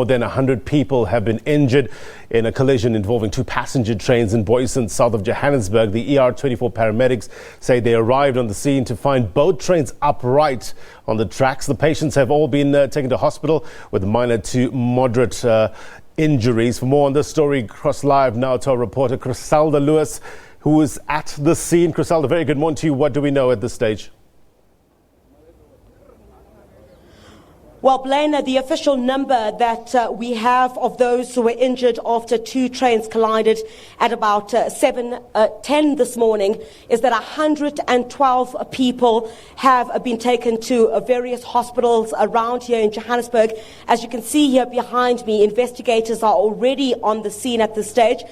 More than 100 people have been injured in a collision involving two passenger trains in Booysens, south of Johannesburg. The ER24 paramedics say they arrived on the scene to find both trains upright on the tracks. The patients have all been taken to hospital with minor to moderate injuries. For more on this story, cross live now to our reporter Chriselda Lewis, who is at the scene. Chriselda, very good morning to you. What do we know at this stage? Well, Blaine, the official number that we have of those who were injured after two trains collided at about 7:10 this morning is that 112 people have been taken to various hospitals around here in Johannesburg. As you can see here behind me, investigators are already on the scene at this stage.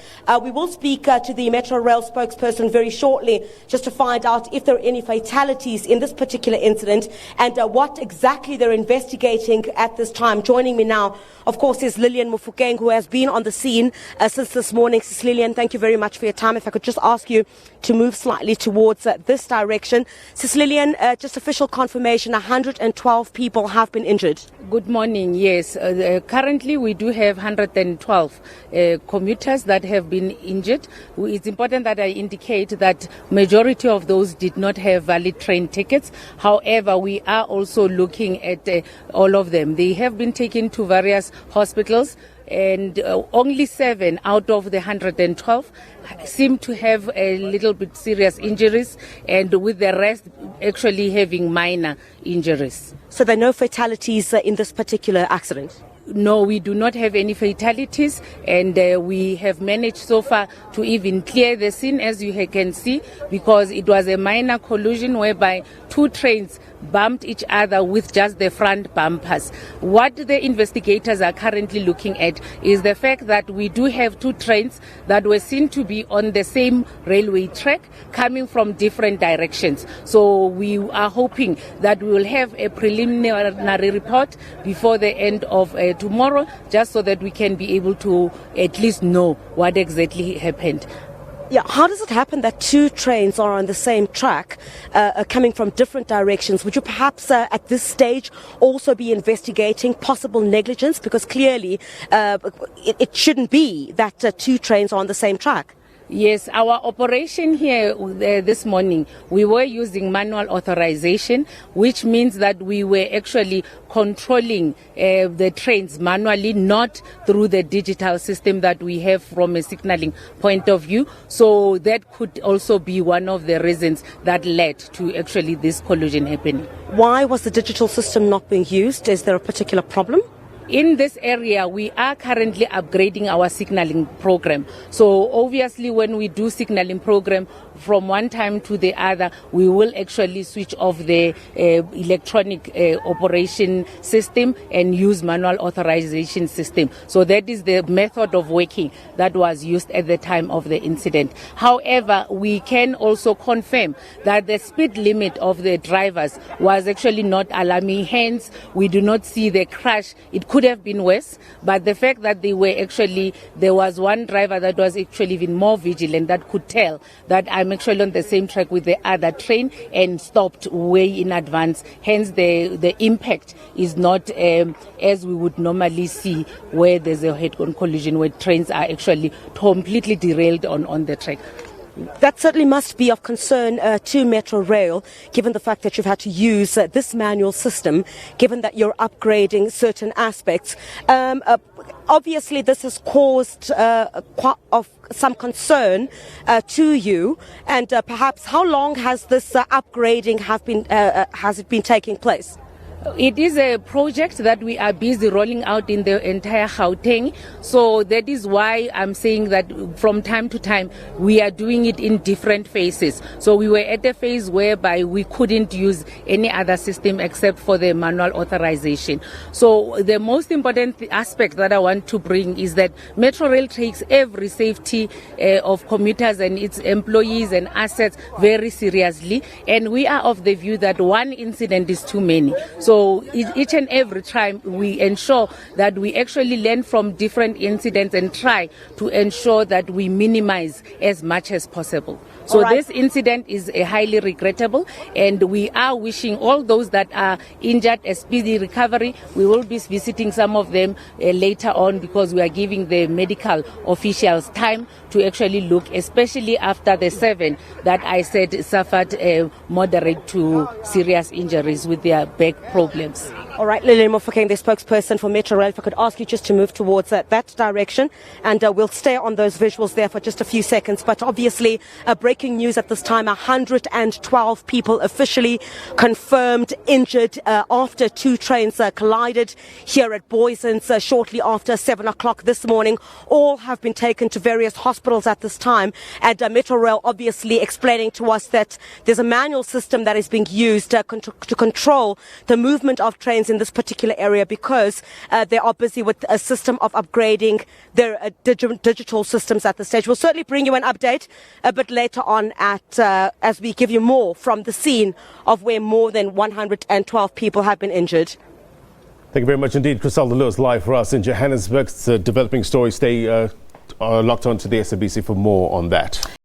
We will speak to the Metro Rail spokesperson very shortly just to find out if there are any fatalities in this particular incident and what exactly they're investigating at this time. Joining me now, of course, is Lillian Mufokeng, who has been on the scene since this morning. Sis Lillian, thank you very much for your time. If I could just ask you to move slightly towards this direction. Sis Lillian, just official confirmation, 112 people have been injured. Good morning. Yes, currently we do have 112 commuters that have been injured. It's important that I indicate that majority of those did not have valid train tickets. However, we are also looking at all of them. They have been taken to various hospitals, and only 7 out of the 112 seem to have a little bit serious injuries, and with the rest actually having minor injuries. So there are no fatalities in this particular accident? No, we do not have any fatalities, and we have managed so far to even clear the scene, as you can see, because it was a minor collision whereby two trains bumped each other with just the front bumpers. What the investigators are currently looking at is the fact that we do have two trains that were seen to be on the same railway track coming from different directions. So we are hoping that we will have a preliminary report before the end of tomorrow, just so that we can be able to at least know what exactly happened. Yeah, how does it happen that two trains are on the same track, coming from different directions? Would you perhaps at this stage also be investigating possible negligence? Because clearly it shouldn't be that two trains are on the same track. Yes, our operation here this morning, we were using manual authorization, which means that we were actually controlling the trains manually, not through the digital system that we have from a signaling point of view. So that could also be one of the reasons that led to actually this collision happening. Why was the digital system not being used? Is there a particular problem? In this area, we are currently upgrading our signaling program. So obviously when we do signaling program, from one time to the other, we will actually switch off the electronic operation system and use manual authorization system. So that is the method of working that was used at the time of the incident. However, we can also confirm that the speed limit of the drivers was actually not alarming. Hence, we do not see the crash. It could have been worse, but the fact that there was one driver that was actually even more vigilant, that could tell that I'm actually on the same track with the other train and stopped way in advance. Hence, the impact is not as we would normally see where there's a head-on collision, where trains are actually completely derailed on the track. That certainly must be of concern to Metro Rail, given the fact that you've had to use this manual system, given that you're upgrading certain aspects. Obviously, this has caused of some concern to you, and perhaps how long has this upgrading has it been taking place? It is a project that we are busy rolling out in the entire Gauteng. So that is why I'm saying that from time to time we are doing it in different phases. So we were at a phase whereby we couldn't use any other system except for the manual authorization. So the most important aspect that I want to bring is that Metro Rail takes every safety of commuters and its employees and assets very seriously. And we are of the view that one incident is too many. So So each and every time we ensure that we actually learn from different incidents and try to ensure that we minimize as much as possible. So this incident is highly regrettable, and we are wishing all those that are injured a speedy recovery. We will be visiting some of them later on, because we are giving the medical officials time to actually look, especially after the 7 that I said suffered moderate to serious injuries with their back problems. All right, Lillian Mofokeng, the spokesperson for Metro Rail, if I could ask you just to move towards that direction, and we'll stay on those visuals there for just a few seconds. But obviously, breaking news at this time, 112 people officially confirmed injured after 2 trains collided here at Booysens shortly after 7 o'clock this morning. All have been taken to various hospitals at this time, and Metro Rail obviously explaining to us that there's a manual system that is being used to control the movement of trains in this particular area, because they are busy with a system of upgrading their digital systems at this stage. We'll certainly bring you an update a bit later on as we give you more from the scene of where more than 112 people have been injured. Thank you very much indeed. Chriselda Lewis live for us in Johannesburg. It's a developing story. Stay locked on to the SABC for more on that.